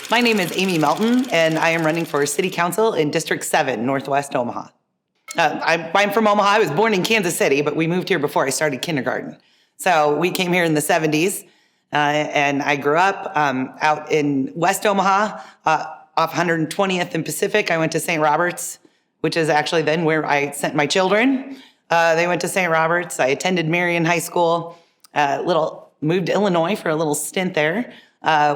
My name is Aimee Melton, and I am running for City Council in District 7, Northwest Omaha. I'm from Omaha. I was born in Kansas City, but we moved here before I started kindergarten. So we came here in the 70s, and I grew up out in West Omaha, off 120th and Pacific. I went to St. Roberts, which is actually then where I sent my children. They went to St. Roberts. I attended Marion High School, moved to Illinois for a little stint there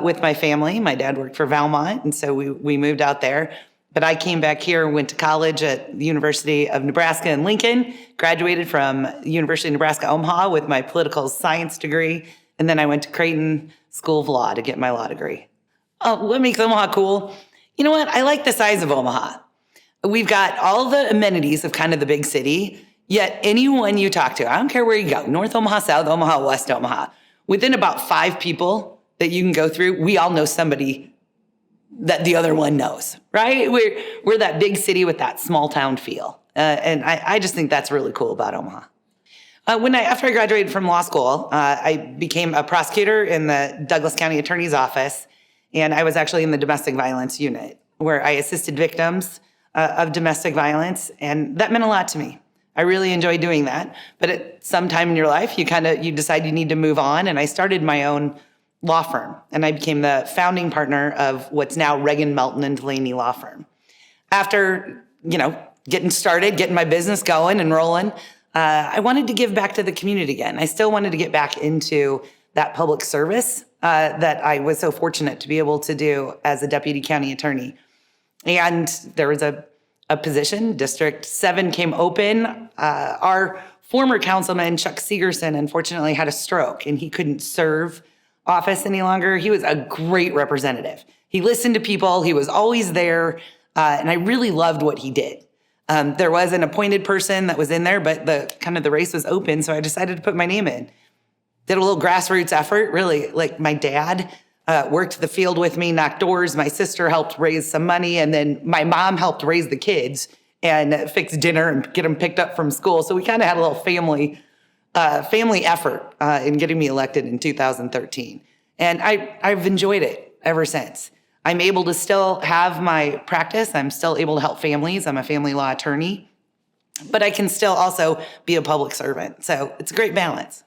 with my family. My dad worked for Valmont, and so we moved out there. But I came back here, went to college at the University of Nebraska in Lincoln, graduated from University of Nebraska Omaha with my political science degree, and then I went to Creighton School of Law to get my law degree. Oh, what makes Omaha cool? You know what? I like the size of Omaha. We've got all the amenities of kind of the big city, yet anyone you talk to, I don't care where you go, North Omaha, South Omaha, West Omaha, within about 5 people that you can go through, we all know somebody that the other one knows, right? We're that big city with that small town feel. And I just think that's really cool about Omaha. After I graduated from law school, I became a prosecutor in the Douglas County Attorney's Office, and I was actually in the domestic violence unit where I assisted victims of domestic violence, and that meant a lot to me. I really enjoyed doing that, but at some time in your life, you decide you need to move on, and I started my own law firm, and I became the founding partner of what's now Reagan, Melton, and Delaney Law Firm. After, getting started, getting my business going and rolling, I wanted to give back to the community again. I still wanted to get back into that public service that I was so fortunate to be able to do as a deputy county attorney. And there was a position, District 7 came open. Our former councilman, Chuck Segerson, unfortunately had a stroke, and he couldn't serve office any longer. He was a great representative. He listened to people. He was always there. And I really loved what he did. There was an appointed person that was in there, but the race was open. So I decided to put my name in. Did a little grassroots effort, really. Like my dad worked the field with me, knocked doors. My sister helped raise some money. And then my mom helped raise the kids and fix dinner and get them picked up from school. So we kind of had a little family effort in getting me elected in 2013. And I've enjoyed it ever since. I'm able to still have my practice. I'm still able to help families. I'm a family law attorney, but I can still also be a public servant. So it's a great balance.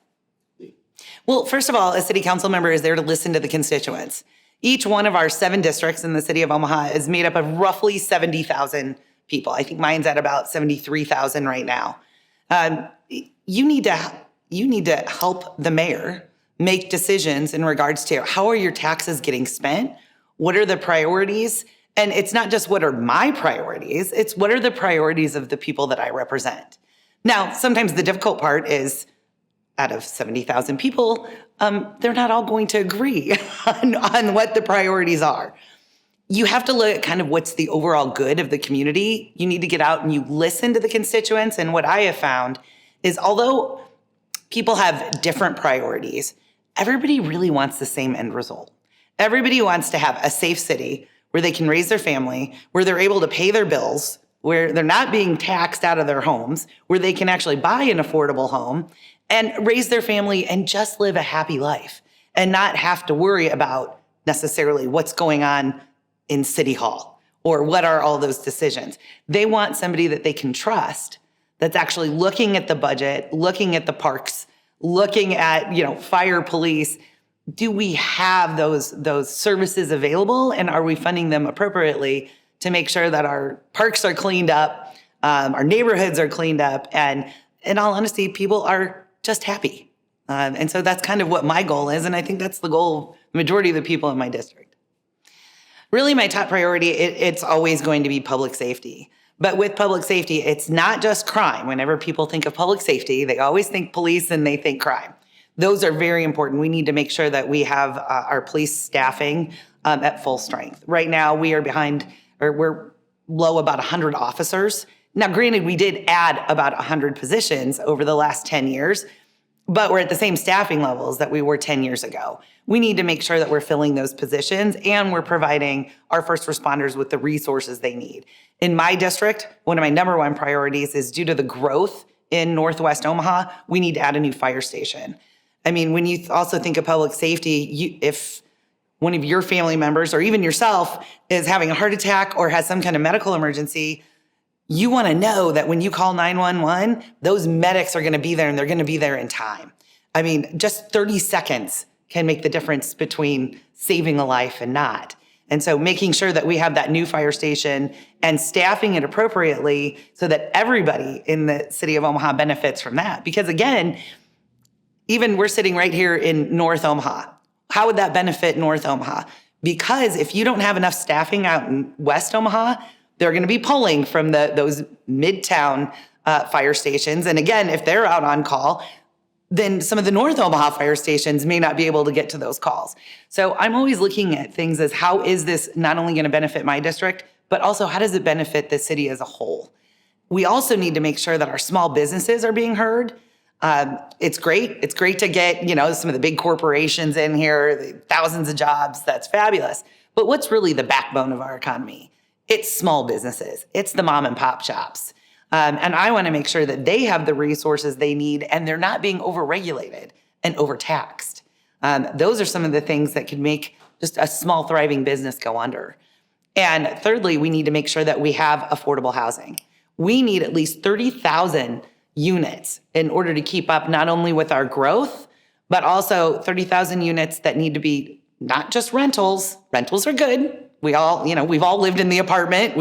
Well, first of all, a city council member is there to listen to the constituents. Each one of our 7 districts in the city of Omaha is made up of roughly 70,000 people. I think mine's at about 73,000 right now. You need to help the mayor make decisions in regards to how are your taxes getting spent? What are the priorities? And it's not just what are my priorities, it's what are the priorities of the people that I represent. Now, sometimes the difficult part is out of 70,000 people, they're not all going to agree on what the priorities are. You have to look at kind of what's the overall good of the community. You need to get out and you listen to the constituents. And what I have found is although people have different priorities, everybody really wants the same end result. Everybody wants to have a safe city where they can raise their family, where they're able to pay their bills, where they're not being taxed out of their homes, where they can actually buy an affordable home and raise their family and just live a happy life and not have to worry about necessarily what's going on in City Hall or what are all those decisions. They want somebody that they can trust that's actually looking at the budget, looking at the parks, looking at, fire, police. Do we have those services available, and are we funding them appropriately to make sure that our parks are cleaned up, our neighborhoods are cleaned up, and in all honesty, people are just happy. And so that's kind of what my goal is, and I think that's the goal of the majority of the people in my district. Really, my top priority, it's always going to be public safety. But with public safety, it's not just crime. Whenever people think of public safety, they always think police and they think crime. Those are very important. We need to make sure that we have our police staffing at full strength. Right now, we're low about 100 officers. Now, granted, we did add about 100 positions over the last 10 years, but we're at the same staffing levels that we were 10 years ago. We need to make sure that we're filling those positions and we're providing our first responders with the resources they need. In my district, one of my number one priorities is due to the growth in Northwest Omaha, we need to add a new fire station. I mean, when you also think of public safety, one of your family members or even yourself is having a heart attack or has some kind of medical emergency, you want to know that when you call 911, those medics are going to be there and they're going to be there in time. I mean, just 30 seconds can make the difference between saving a life and not. And so making sure that we have that new fire station and staffing it appropriately so that everybody in the city of Omaha benefits from that. Because again, even we're sitting right here in North Omaha. How would that benefit North Omaha? Because if you don't have enough staffing out in West Omaha, they're going to be pulling from those midtown fire stations. And again, if they're out on call, then some of the North Omaha fire stations may not be able to get to those calls. So I'm always looking at things as how is this not only going to benefit my district, but also how does it benefit the city as a whole? We also need to make sure that our small businesses are being heard. It's great. It's great to get, some of the big corporations in here, the thousands of jobs. That's fabulous. But what's really the backbone of our economy? It's small businesses. It's the mom and pop shops. And I want to make sure that they have the resources they need and they're not being overregulated and overtaxed. Those are some of the things that could make just a small thriving business go under. And thirdly, we need to make sure that we have affordable housing. We need at least 30,000 units in order to keep up not only with our growth, but also 30,000 units that need to be not just rentals. Rentals are good. We've all lived in the apartment.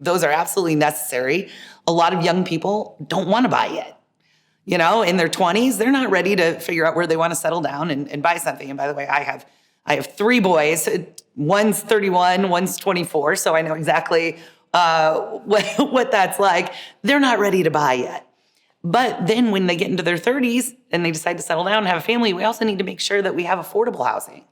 Those are absolutely necessary. A lot of young people don't want to buy yet. In their 20s, they're not ready to figure out where they want to settle down and buy something. And by the way, I have 3 boys. One's 31, one's 24. So I know exactly what that's like. They're not ready to buy yet. But then when they get into their 30s and they decide to settle down and have a family, we also need to make sure that we have affordable housing.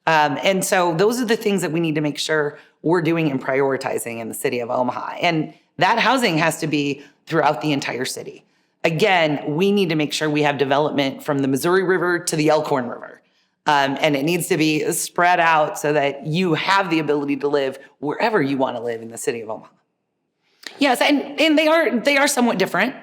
And so those are the things that we need to make sure we're doing and prioritizing in the city of Omaha. And that housing has to be throughout the entire city. Again, we need to make sure we have development from the Missouri River to the Elkhorn River. And it needs to be spread out so that you have the ability to live wherever you want to live in the city of Omaha. Yes, and they are somewhat different.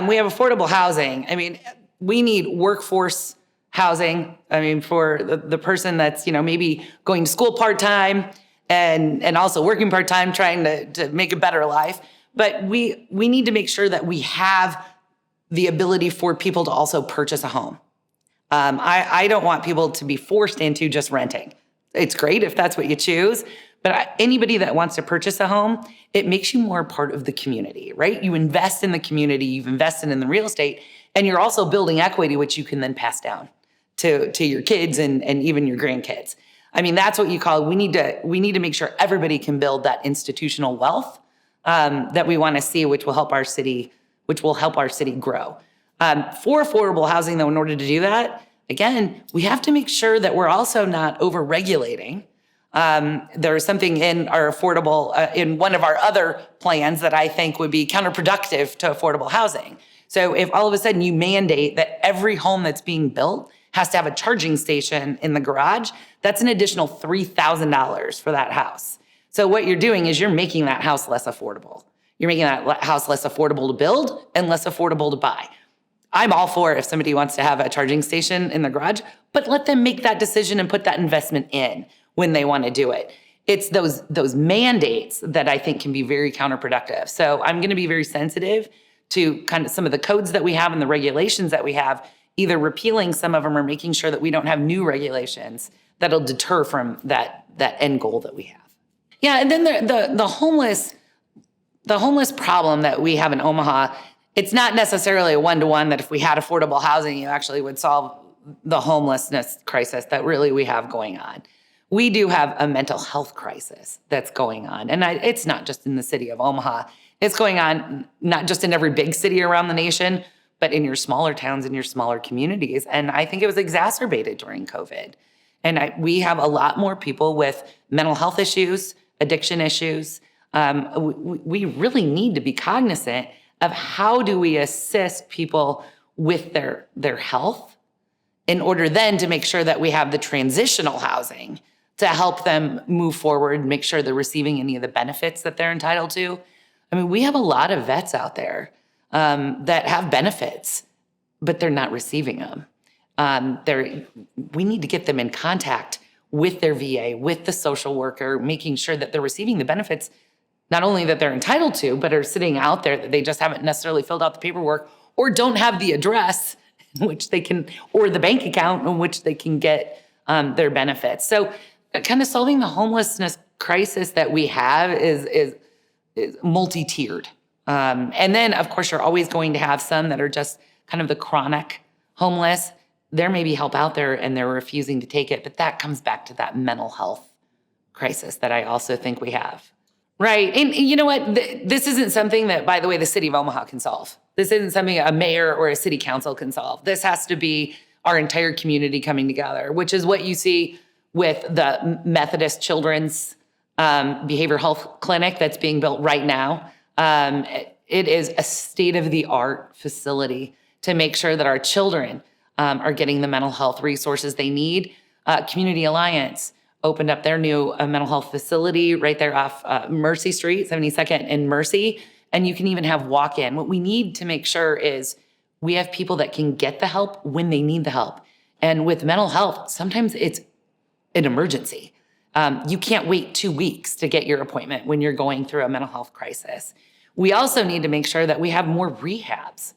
We have affordable housing. I mean, we need workforce housing. I mean, for the person that's, maybe going to school part-time and also working part-time, trying to make a better life. But we need to make sure that we have the ability for people to also purchase a home. I don't want people to be forced into just renting. It's great if that's what you choose, but anybody that wants to purchase a home, it makes you more part of the community, right? You invest in the community, you've invested in the real estate, and you're also building equity, which you can then pass down to your kids and even your grandkids. I mean, that's what you call, we need to make sure everybody can build that institutional wealth that we want to see, which will help our city grow. For affordable housing, though, in order to do that, again, we have to make sure that we're also not over-regulating. There's something in our in one of our other plans that I think would be counterproductive to affordable housing. So if all of a sudden you mandate that every home that's being built has to have a charging station in the garage, that's an additional $3,000 for that house. So what you're doing is you're making that house less affordable. You're making that house less affordable to build and less affordable to buy. I'm all for if somebody wants to have a charging station in the garage, but let them make that decision and put that investment in when they want to do it. It's those mandates that I think can be very counterproductive. So I'm going to be very sensitive to kind of some of the codes that we have and the regulations that we have, either repealing some of them or making sure that we don't have new regulations that'll deter from that end goal that we have. Yeah, and then the homeless problem that we have in Omaha, it's not necessarily a one-to-one that if we had affordable housing, you actually would solve the homelessness crisis that really we have going on. We do have a mental health crisis that's going on. And it's not just in the city of Omaha. It's going on not just in every big city around the nation, but in your smaller towns and your smaller communities. And I think it was exacerbated during COVID. And we have a lot more people with mental health issues, addiction issues. We really need to be cognizant of how do we assist people with their health in order then to make sure that we have the transitional housing to help them move forward, make sure they're receiving any of the benefits that they're entitled to. I mean, we have a lot of vets out there that have benefits, but they're not receiving them. We need to get them in contact with their VA, with the social worker, making sure that they're receiving the benefits, not only that they're entitled to, but are sitting out there that they just haven't necessarily filled out the paperwork or don't have the address in which they can, or the bank account in which they can get their benefits. So kind of solving the homelessness crisis that we have is multi-tiered. And then, of course, you're always going to have some that are just kind of the chronic homeless. There may be help out there and they're refusing to take it, but that comes back to that mental health crisis that I also think we have. Right. And you know what? This isn't something that, by the way, the city of Omaha can solve. This isn't something a mayor or a city council can solve. This has to be our entire community coming together, which is what you see with the Methodist Children's Behavioral Health Clinic that's being built right now. It is a state-of-the-art facility to make sure that our children are getting the mental health resources they need. Community Alliance opened up their new mental health facility right there off Mercy Street, 72nd and Mercy, and you can even have walk-in. What we need to make sure is we have people that can get the help when they need the help. And with mental health, sometimes it's an emergency. You can't wait 2 weeks to get your appointment when you're going through a mental health crisis. We also need to make sure that we have more rehabs.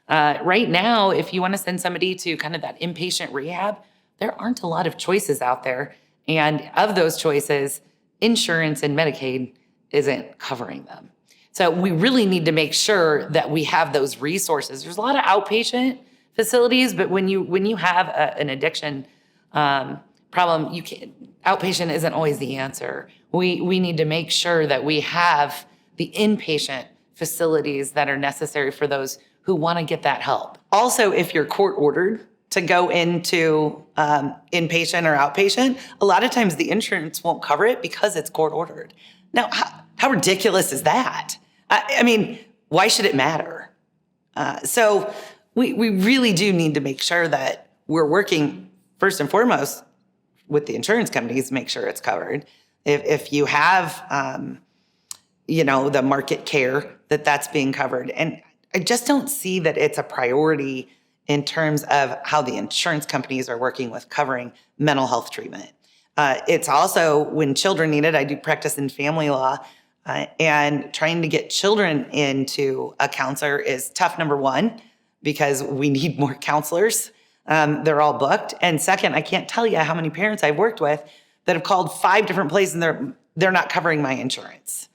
Right now, if you want to send somebody to kind of that inpatient rehab, there aren't a lot of choices out there. And of those choices, insurance and Medicaid isn't covering them. So we really need to make sure that we have those resources. There's a lot of outpatient facilities, but when you have an addiction problem, outpatient isn't always the answer. We need to make sure that we have the inpatient facilities that are necessary for those who want to get that help. Also, if you're court ordered to go into inpatient or outpatient, a lot of times the insurance won't cover it because it's court ordered. Now, how ridiculous is that? I mean, why should it matter? So we really do need to make sure that we're working first and foremost with the insurance companies to make sure it's covered. If you have, the market care, that's being covered. And I just don't see that it's a priority in terms of how the insurance companies are working with covering mental health treatment. It's also when children need it. I do practice in family law, and trying to get children into a counselor is tough, number one, because we need more counselors. They're all booked. And second, I can't tell you how many parents I've worked with that have called 5 different places and they're not covering my insurance,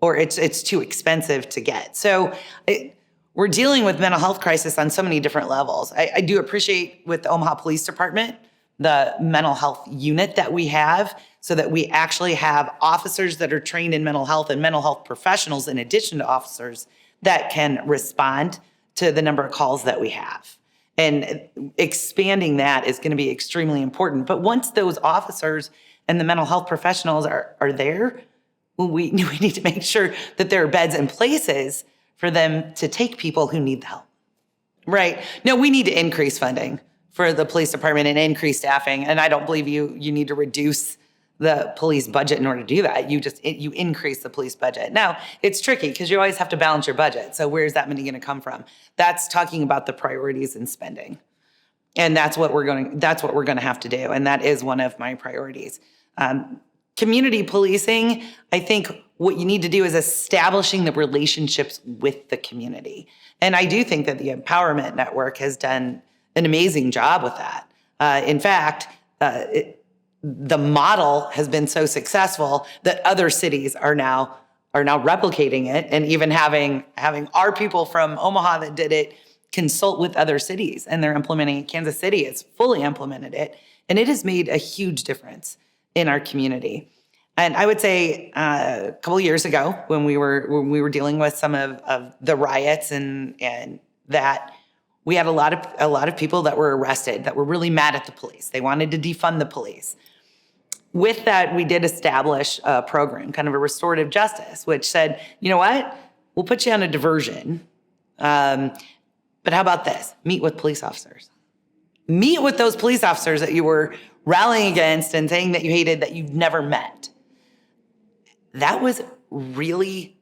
or it's too expensive to get. So we're dealing with mental health crisis on so many different levels. I do appreciate with the Omaha Police Department, the mental health unit that we have, so that we actually have officers that are trained in mental health and mental health professionals in addition to officers that can respond to the number of calls that we have. And expanding that is going to be extremely important. But once those officers and the mental health professionals are there, we need to make sure that there are beds and places for them to take people who need the help. Right. No, we need to increase funding for the police department and increase staffing. And I don't believe you need to reduce the police budget in order to do that. You increase the police budget. Now, it's tricky because you always have to balance your budget. So where's that money going to come from? That's talking about the priorities in spending. And that's what we're going to have to do. And that is one of my priorities. Community policing, I think what you need to do is establishing the relationships with the community. And I do think that the Empowerment Network has done an amazing job with that. In fact, the model has been so successful that other cities are now replicating it, and even having our people from Omaha that did it consult with other cities, and they're implementing it. Kansas City has fully implemented it, and it has made a huge difference in our community. And I would say a couple of years ago, when we were dealing with some of the riots and that, we had a lot of people that were arrested that were really mad at the police. They wanted to defund the police. With that, we did establish a program, kind of a restorative justice, which said, you know what, we'll put you on a diversion. But how about this? Meet with police officers. Meet with those police officers that you were rallying against and saying that you hated, that you've never met. That was really,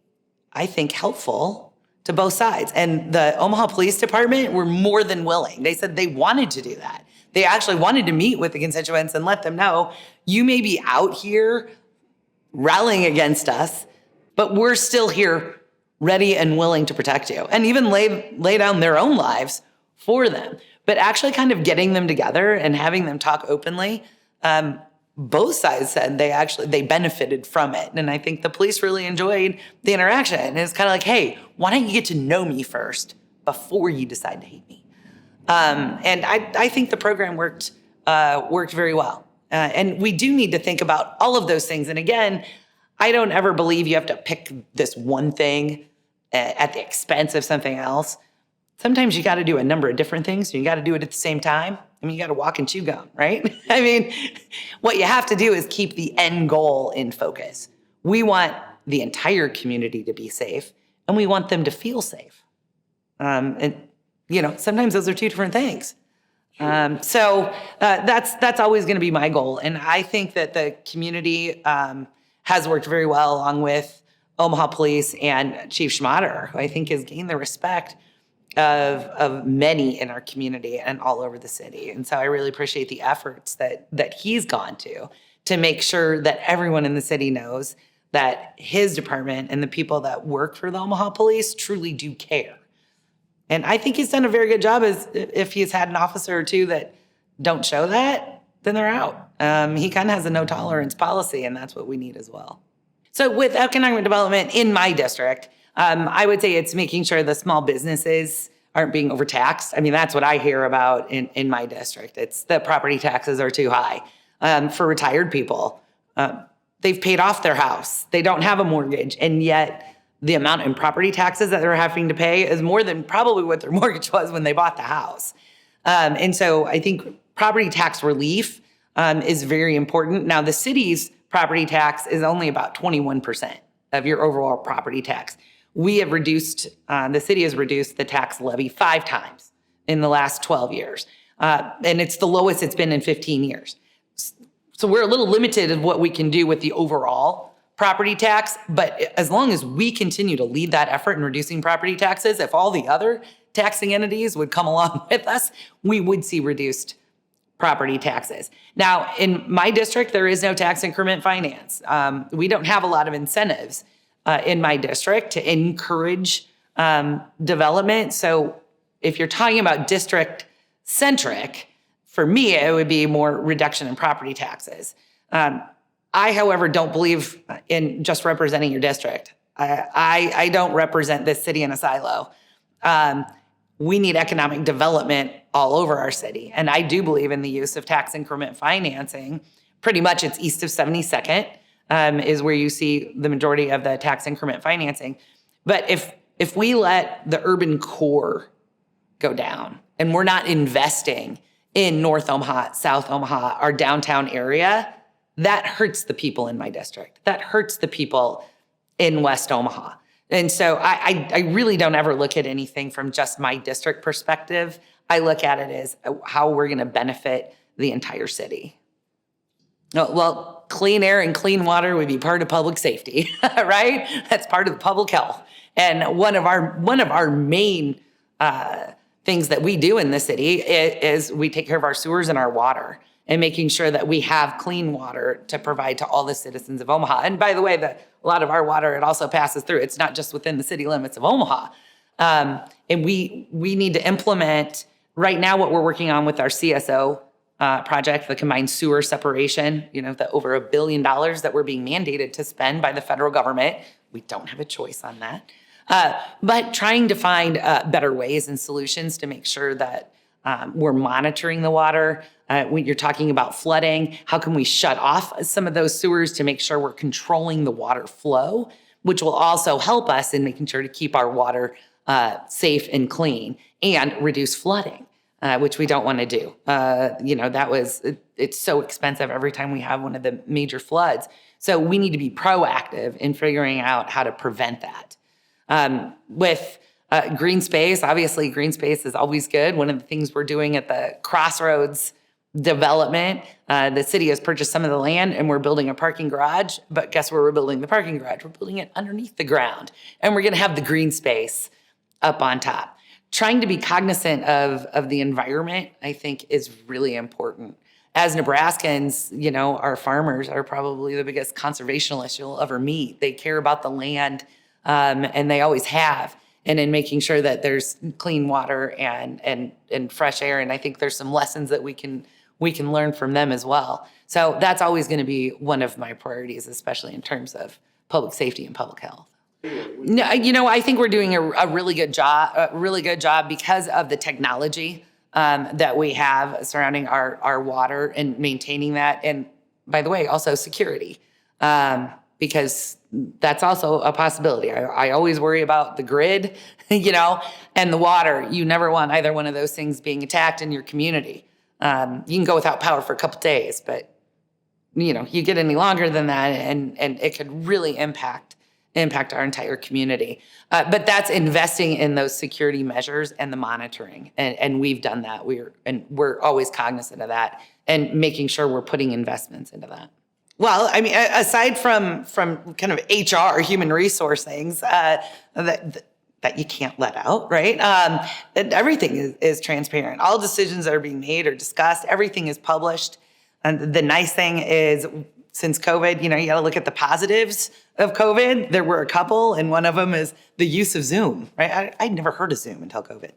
I think, helpful to both sides. And the Omaha Police Department were more than willing. They said they wanted to do that. They actually wanted to meet with the constituents and let them know, you may be out here rallying against us, but we're still here ready and willing to protect you, and even lay down their own lives for them. But actually kind of getting them together and having them talk openly, both sides said they benefited from it. And I think the police really enjoyed the interaction. And it's kind of like, hey, why don't you get to know me first before you decide to hate me? And I think the program worked very well. And we do need to think about all of those things. And again, I don't ever believe you have to pick this one thing at the expense of something else. Sometimes you got to do a number of different things. You got to do it at the same time. I mean, you got to walk and chew gum, right? I mean, what you have to do is keep the end goal in focus. We want the entire community to be safe, and we want them to feel safe. And sometimes those are two different things. So that's always going to be my goal. And I think that the community has worked very well along with Omaha Police and Chief Schmatter, who I think has gained the respect of many in our community and all over the city. And so I really appreciate the efforts that he's gone to make sure that everyone in the city knows that his department and the people that work for the Omaha Police truly do care. And I think he's done a very good job. As if he's had an officer or two that don't show that, then they're out. He kind of has a no tolerance policy, and that's what we need as well. So with economic development in my district, I would say it's making sure the small businesses aren't being overtaxed. I mean, that's what I hear about in my district. It's the property taxes are too high for retired people. They've paid off their house. They don't have a mortgage, and yet the amount in property taxes that they're having to pay is more than probably what their mortgage was when they bought the house. And so I think property tax relief is very important. Now, the city's property tax is only about 21% of your overall property tax. We have reduced, the city has reduced the tax levy 5 times in the last 12 years. And it's the lowest it's been in 15 years. So we're a little limited in what we can do with the overall property tax, but as long as we continue to lead that effort in reducing property taxes, if all the other taxing entities would come along with us, we would see reduced property taxes. Now, in my district, there is no tax increment finance. We don't have a lot of incentives in my district to encourage development. So if you're talking about district-centric, for me, it would be more reduction in property taxes. I, however, don't believe in just representing your district. I don't represent this city in a silo. We need economic development all over our city. And I do believe in the use of tax increment financing. Pretty much it's east of 72nd is where you see the majority of the tax increment financing. But if we let the urban core go down and we're not investing in North Omaha, South Omaha, our downtown area, that hurts the people in my district. That hurts the people in West Omaha. And so I really don't ever look at anything from just my district perspective. I look at it as how we're going to benefit the entire city. Well, clean air and clean water would be part of public safety, right? That's part of the public health. And one of our main things that we do in the city is we take care of our sewers and our water, and making sure that we have clean water to provide to all the citizens of Omaha. And by the way, a lot of our water, it also passes through. It's not just within the city limits of Omaha. And we need to implement, right now what we're working on with our CSO project, the combined sewer separation, the over $1 billion that we're being mandated to spend by the federal government. We don't have a choice on that. But trying to find better ways and solutions to make sure that we're monitoring the water. When you're talking about flooding, how can we shut off some of those sewers to make sure we're controlling the water flow, which will also help us in making sure to keep our water safe and clean and reduce flooding, which we don't want to do. It's so expensive every time we have one of the major floods. So we need to be proactive in figuring out how to prevent that. With green space, obviously green space is always good. One of the things we're doing at the Crossroads development, the city has purchased some of the land and we're building a parking garage, but guess where we're building the parking garage? We're building it underneath the ground, and we're going to have the green space up on top. trying to be cognizant of the environment, I think, is really important. As Nebraskans, our farmers are probably the biggest conservationists you'll ever meet. They care about the land, and they always have. And in making sure that there's clean water and fresh air. And I think there's some lessons that we can learn from them as well. So that's always going to be one of my priorities, especially in terms of public safety and public health. No, I think we're doing a really good job because of the technology that we have surrounding our water and maintaining that. And by the way, also security, because that's also a possibility. I always worry about the grid, and the water. You never want either one of those things being attacked in your community. You can go without power for a couple days, but you get any longer than that, and it could really impact our entire community. But that's investing in those security measures and the monitoring. And we've done that. We're always cognizant of that and making sure we're putting investments into that. Well, I mean, aside from kind of HR, human resource things that you can't let out, right? Everything is transparent. All decisions that are being made or discussed, everything is published. And the nice thing is, since COVID, you got to look at the positives of COVID. There were a couple, and one of them is the use of Zoom, right? I'd never heard of Zoom until COVID.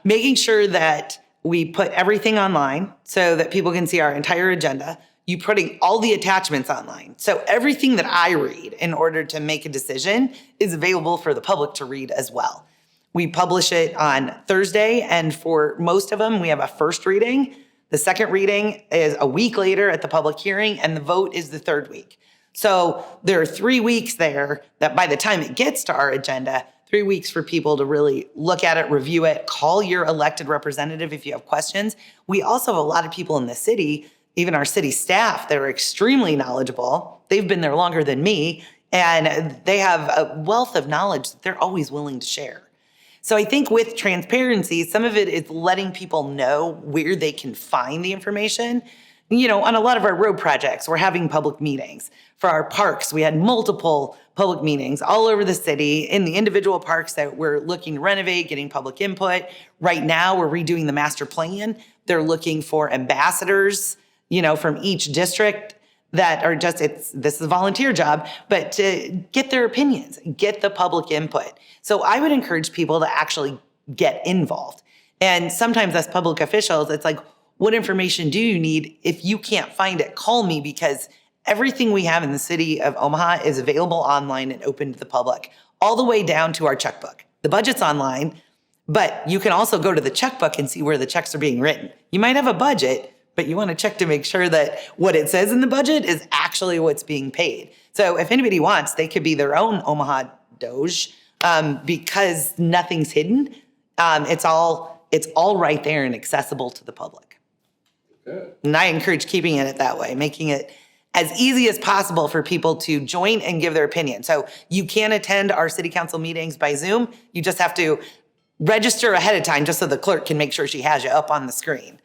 Making sure that we put everything online so that people can see our entire agenda. You putting all the attachments online. So everything that I read in order to make a decision is available for the public to read as well. We publish it on Thursday, and for most of them, we have a first reading. The second reading is a week later at the public hearing, and the vote is the third week. So there are 3 weeks there that by the time it gets to our agenda, 3 weeks for people to really look at it, review it, call your elected representative if you have questions. We also have a lot of people in the city, even our city staff, that are extremely knowledgeable. They've been there longer than me, and they have a wealth of knowledge that they're always willing to share. So I think with transparency, some of it is letting people know where they can find the information. On a lot of our road projects, we're having public meetings. For our parks, we had multiple public meetings all over the city in the individual parks that we're looking to renovate, getting public input. Right now, we're redoing the master plan. They're looking for ambassadors, from each district that are this is a volunteer job, but to get their opinions, get the public input. So I would encourage people to actually get involved. And sometimes as public officials, it's like, what information do you need? If you can't find it, call me, because everything we have in the city of Omaha is available online and open to the public, all the way down to our checkbook. The budget's online, but you can also go to the checkbook and see where the checks are being written. You might have a budget, but you want to check to make sure that what it says in the budget is actually what's being paid. So if anybody wants, they could be their own Omaha Doge, because nothing's hidden. It's all right there and accessible to the public. Good. And I encourage keeping it that way, making it as easy as possible for people to join and give their opinion. So you can attend our city council meetings by Zoom. You just have to register ahead of time just so the clerk can make sure she has you up on the screen.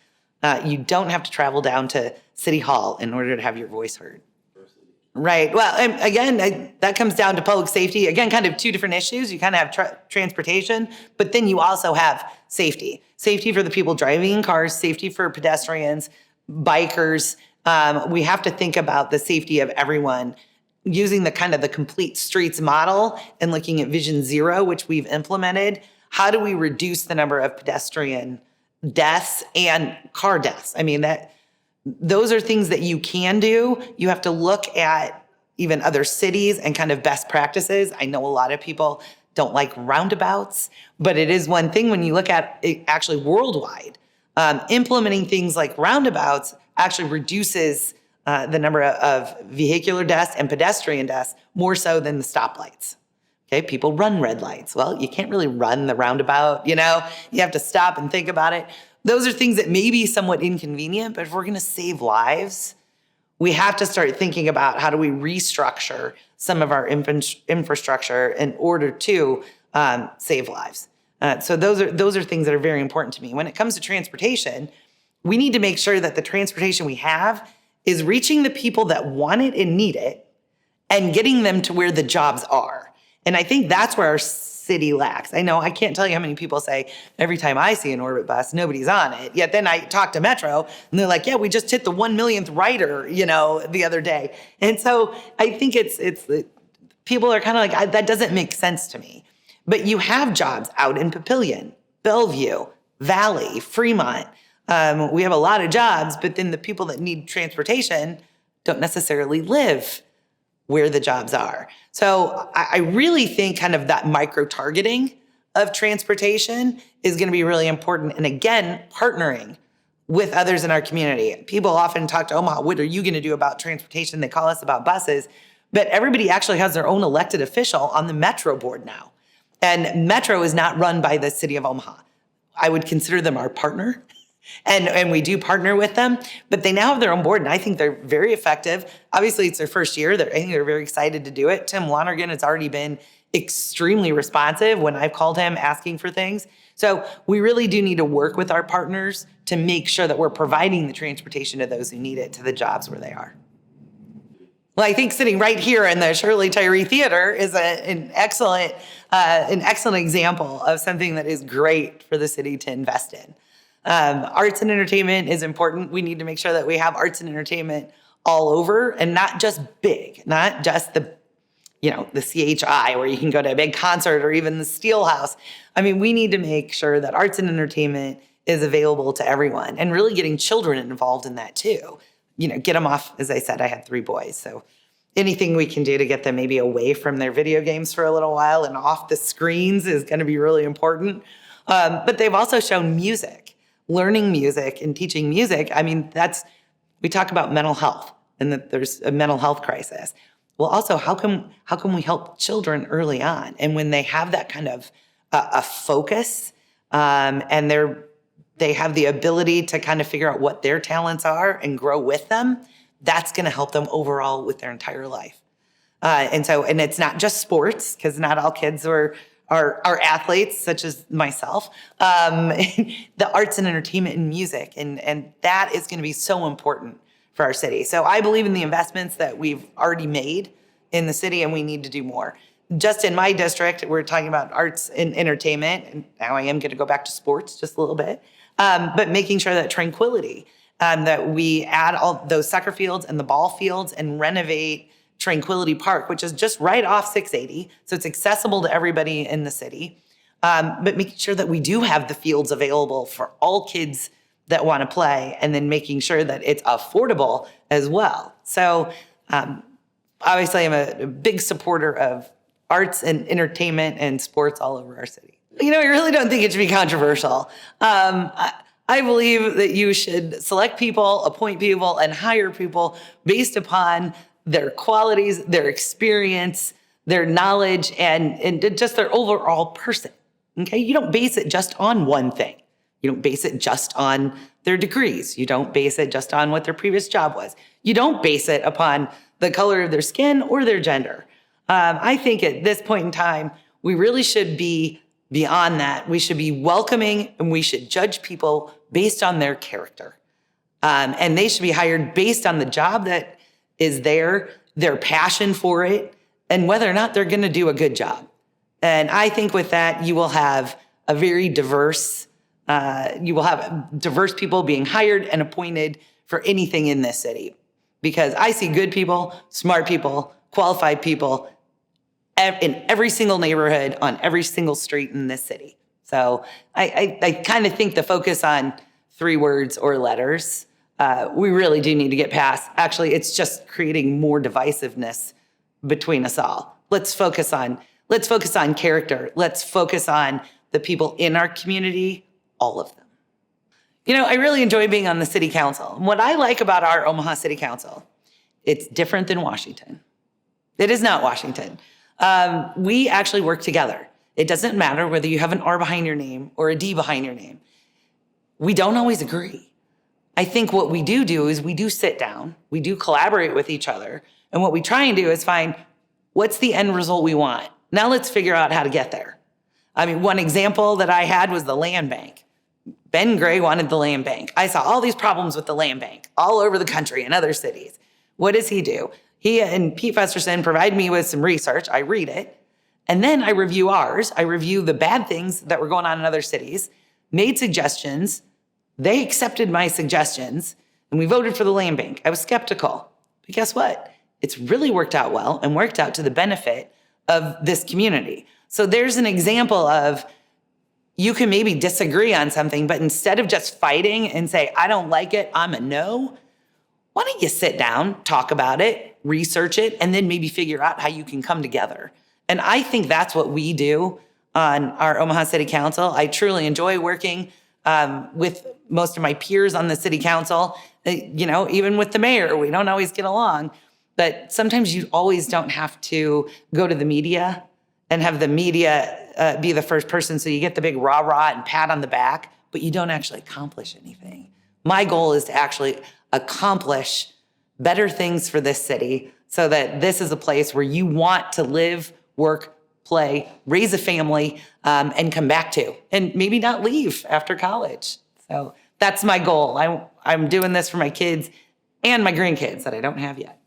You don't have to travel down to City Hall in order to have your voice heard. Right. Well, and again, that comes down to public safety. Again, kind of two different issues. You kind of have transportation, but then you also have safety. Safety for the people driving in cars, safety for pedestrians, bikers. We have to think about the safety of everyone using the complete streets model and looking at Vision Zero, which we've implemented. How do we reduce the number of pedestrian deaths and car deaths? I mean, those are things that you can do. You have to look at even other cities and kind of best practices. I know a lot of people don't like roundabouts, but it is one thing when you look at it actually worldwide. Implementing things like roundabouts actually reduces the number of vehicular deaths and pedestrian deaths more so than the stoplights. Okay, people run red lights. Well, you can't really run the roundabout, you have to stop and think about it. Those are things that may be somewhat inconvenient, but if we're gonna save lives, we have to start thinking about how do we restructure some of our infrastructure in order to save lives. So those are things that are very important to me. When it comes to transportation, we need to make sure that the transportation we have is reaching the people that want it and need it and getting them to where the jobs are. And I think that's where our city lacks. I know I can't tell you how many people say every time I see an Orbit bus, nobody's on it. Yet then I talk to Metro and they're like, yeah, we just hit the 1 millionth rider, the other day. And so I think it's people are kind of like, that doesn't make sense to me. But you have jobs out in Papillion, Bellevue, Valley, Fremont. We have a lot of jobs, but then the people that need transportation don't necessarily live where the jobs are. So I really think kind of that micro-targeting of transportation is going to be really important. And again, partnering with others in our community. People often talk to Omaha, what are you going to do about transportation? They call us about buses. But everybody actually has their own elected official on the Metro board now. And Metro is not run by the city of Omaha. I would consider them our partner. And we do partner with them, but they now have their own board, and I think they're very effective. Obviously, it's their first year. I think they're very excited to do it. Tim Lonergan has already been extremely responsive when I've called him asking for things. So we really do need to work with our partners to make sure that we're providing the transportation to those who need it to the jobs where they are. Well, I think sitting right here in the Shirley Tyree Theater is an excellent example of something that is great for the city to invest in. Arts and entertainment is important. We need to make sure that we have arts and entertainment all over and not just big, not just the CHI where you can go to a big concert or even the Steelhouse. I mean, we need to make sure that arts and entertainment is available to everyone and really getting children involved in that too. Get them off, as I said, I had 3 boys. So anything we can do to get them maybe away from their video games for a little while and off the screens is going to be really important. But they've also shown music. Learning music and teaching music, I mean, we talk about mental health and that there's a mental health crisis. Well, also, how can we help children early on? And when they have that kind of a focus and they have the ability to kind of figure out what their talents are and grow with them, that's going to help them overall with their entire life. And it's not just sports, because not all kids are athletes, such as myself, the arts and entertainment and music. And that is going to be so important for our city. So I believe in the investments that we've already made in the city, and we need to do more. Just in my district, we're talking about arts and entertainment, and now I am going to go back to sports just a little bit, but making sure that Tranquility, that we add all those soccer fields and the ball fields and renovate Tranquility Park, which is just right off 680. So it's accessible to everybody in the city, but making sure that we do have the fields available for all kids that want to play, and then making sure that it's affordable as well. So obviously I'm a big supporter of arts and entertainment and sports all over our city. I really don't think it should be controversial. I believe that you should select people, appoint people, and hire people based upon their qualities, their experience, their knowledge, and just their overall person, okay? You don't base it just on one thing. You don't base it just on their degrees. You don't base it just on what their previous job was. You don't base it upon the color of their skin or their gender. I think at this point in time, we really should be beyond that. We should be welcoming, and we should judge people based on their character. And they should be hired based on the job that is there, their passion for it, and whether or not they're going to do a good job. And I think with that, you will have a very diverse, diverse people being hired and appointed for anything in this city. Because I see good people, smart people, qualified people in every single neighborhood, on every single street in this city. So I kind of think the focus on 3 words or letters, we really do need to get past. Actually, it's just creating more divisiveness between us all. Let's focus on character. Let's focus on the people in our community, all of them. I really enjoy being on the city council. And what I like about our Omaha City Council, it's different than Washington. It is not Washington. We actually work together. It doesn't matter whether you have an R behind your name or a D behind your name. We don't always agree. I think what we do is we do sit down, we do collaborate with each other, and what we try and do is find what's the end result we want. Now let's figure out how to get there. I mean, one example that I had was the land bank. Ben Gray wanted the land bank. I saw all these problems with the land bank all over the country and other cities. What does he do? He and Pete Festerson provide me with some research. I read it. And then I review ours. I review the bad things that were going on in other cities, made suggestions. They accepted my suggestions, and we voted for the land bank. I was skeptical. But guess what? It's really worked out well and worked out to the benefit of this community. So there's an example of you can maybe disagree on something, but instead of just fighting and say, I don't like it, I'm a no, why don't you sit down, talk about it, research it, and then maybe figure out how you can come together. And I think that's what we do on our Omaha City Council. I truly enjoy working with most of my peers on the city council. Even with the mayor, we don't always get along. But sometimes you always don't have to go to the media and have the media be the first person so you get the big rah-rah and pat on the back, but you don't actually accomplish anything. My goal is to actually accomplish better things for this city so that this is a place where you want to live, work, play, raise a family, and come back to, and maybe not leave after college. So that's my goal. I'm doing this for my kids and my grandkids that I don't have yet.